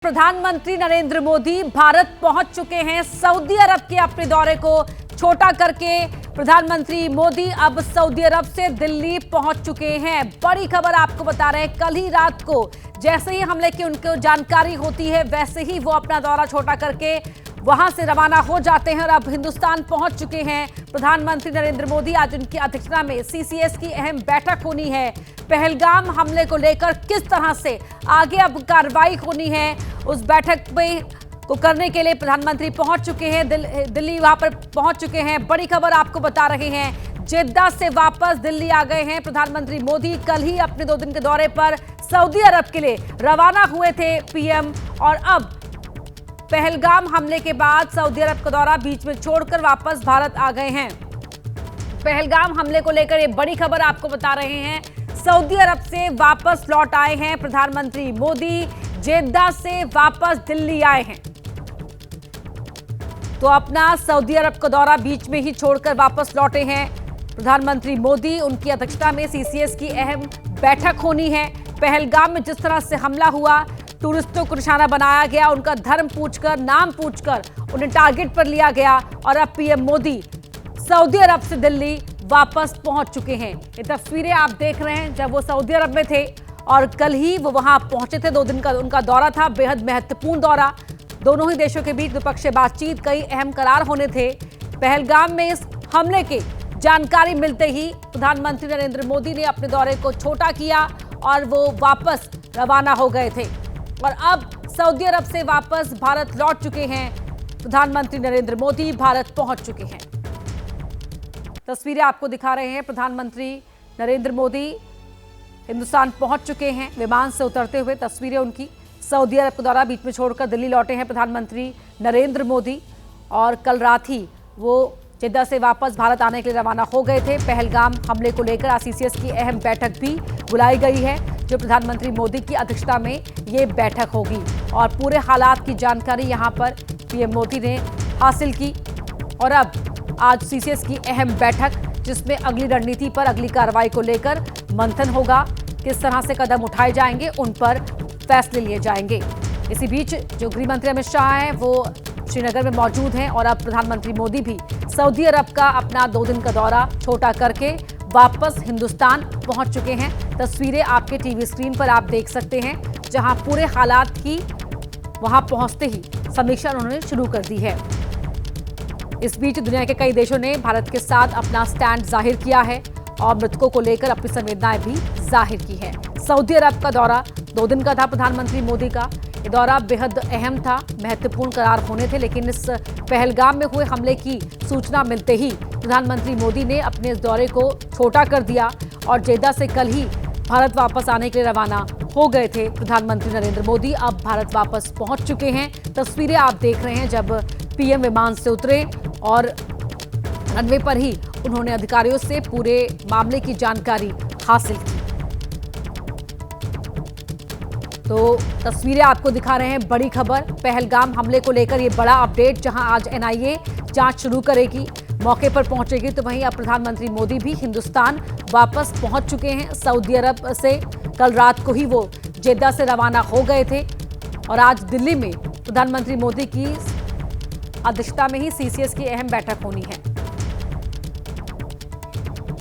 प्रधानमंत्री नरेंद्र मोदी भारत पहुंच चुके हैं। सऊदी अरब के अपने दौरे को छोटा करके प्रधानमंत्री मोदी अब सऊदी अरब से दिल्ली पहुंच चुके हैं। बड़ी खबर आपको बता रहे हैं, कल ही रात को जैसे ही हमले की उनको जानकारी होती है वैसे ही वो अपना दौरा छोटा करके वहां से रवाना हो जाते हैं और अब हिंदुस्तान पहुंच चुके हैं प्रधानमंत्री नरेंद्र मोदी। आज उनकी अध्यक्षता में सीसीएस की अहम बैठक होनी है। पहलगाम हमले को लेकर किस तरह से आगे अब कार्रवाई होनी है, उस बैठक में को करने के लिए प्रधानमंत्री पहुंच चुके हैं। दिल्ली वहां पर पहुंच चुके हैं। बड़ी खबर आपको बता रहे हैं, जेद्दा से वापस दिल्ली आ गए हैं प्रधानमंत्री मोदी। कल ही अपने 2 दिन के दौरे पर सऊदी अरब के लिए रवाना हुए थे पीएम और अब पहलगाम हमले के बाद सऊदी अरब का दौरा बीच में छोड़कर वापस भारत आ गए हैं। पहलगाम हमले को लेकर ये बड़ी खबर आपको बता रहे हैं। सऊदी अरब से वापस लौट आए हैं प्रधानमंत्री मोदी, जेद्दा से वापस दिल्ली आए हैं। तो अपना सऊदी अरब का दौरा बीच में ही छोड़कर वापस लौटे हैं प्रधानमंत्री मोदी। उनकी अध्यक्षता में सीसीएस की अहम बैठक होनी है। पहलगाम में जिस तरह से हमला हुआ, टूरिस्टों को निशाना बनाया गया, उनका धर्म पूछकर, नाम पूछकर उन्हें टारगेट पर लिया गया और अब पीएम मोदी सऊदी अरब से दिल्ली वापस पहुंच चुके हैं। ये तस्वीरें आप देख रहे हैं जब वो सऊदी अरब में थे और कल ही वो वहां पहुंचे थे। 2 दिन का उनका दौरा था, बेहद महत्वपूर्ण दौरा। दोनों ही देशों के बीच द्विपक्षीय बातचीत, कई अहम करार होने थे। पहलगाम में इस हमले की जानकारी मिलते ही प्रधानमंत्री नरेंद्र मोदी ने अपने दौरे को छोटा किया और वो वापस रवाना हो गए थे और अब सऊदी अरब से वापस भारत लौट चुके हैं प्रधानमंत्री नरेंद्र मोदी। भारत पहुंच चुके हैं। तस्वीरें आपको दिखा रहे हैं, प्रधानमंत्री नरेंद्र मोदी हिंदुस्तान पहुंच चुके हैं विमान से उतरते हुए। तस्वीरें उनकी, सऊदी अरब का दौरा बीच में छोड़कर दिल्ली लौटे हैं प्रधानमंत्री नरेंद्र मोदी और कल रात ही वो जेद्दा से वापस भारत आने के लिए रवाना हो गए थे। पहलगाम हमले को लेकर सीसीएस की अहम बैठक भी बुलाई गई है, जो प्रधानमंत्री मोदी की अध्यक्षता में ये बैठक होगी और पूरे हालात की जानकारी यहां पर पीएम मोदी ने हासिल की। और अब आज सीसीएस की अहम बैठक, जिसमें अगली रणनीति पर, अगली कार्रवाई को लेकर मंथन होगा, किस तरह से कदम उठाए जाएंगे, उन पर फैसले लिए जाएंगे। इसी बीच जो गृह मंत्री अमित शाह हैं वो श्रीनगर में मौजूद हैं और अब प्रधानमंत्री मोदी भी सऊदी अरब का अपना 2 दिन का दौरा छोटा करके वापस हिंदुस्तान पहुंच चुके हैं। तस्वीरें आपके टीवी स्क्रीन पर आप देख सकते हैं, जहां पूरे हालात की वहां पहुंचते ही समीक्षा उन्होंने शुरू कर दी है। इस बीच दुनिया के कई देशों ने भारत के साथ अपना स्टैंड जाहिर किया है और मृतकों को लेकर अपनी संवेदनाएं भी जाहिर की है। सऊदी अरब का दौरा 2 दिन का था प्रधानमंत्री मोदी का। ये दौरा बेहद अहम था, महत्वपूर्ण करार होने थे, लेकिन इस पहलगाम में हुए हमले की सूचना मिलते ही प्रधानमंत्री मोदी ने अपने इस दौरे को छोटा कर दिया और जेद्दा से कल ही भारत वापस आने के लिए रवाना हो गए थे प्रधानमंत्री नरेंद्र मोदी। अब भारत वापस पहुंच चुके हैं। तस्वीरें आप देख रहे हैं जब पीएम विमान से उतरे और रनवे पर ही उन्होंने अधिकारियों से पूरे मामले की जानकारी हासिल की। तो तस्वीरें आपको दिखा रहे हैं, बड़ी खबर पहलगाम हमले को लेकर ये बड़ा अपडेट, जहां आज एनआईए जांच शुरू करेगी, मौके पर पहुंचेगी। तो वहीं अब प्रधानमंत्री मोदी भी हिंदुस्तान वापस पहुंच चुके हैं सऊदी अरब से। कल रात को ही वो जेद्दा से रवाना हो गए थे और आज दिल्ली में प्रधानमंत्री मोदी की अध्यक्षता में ही सीसीएस की अहम बैठक होनी है।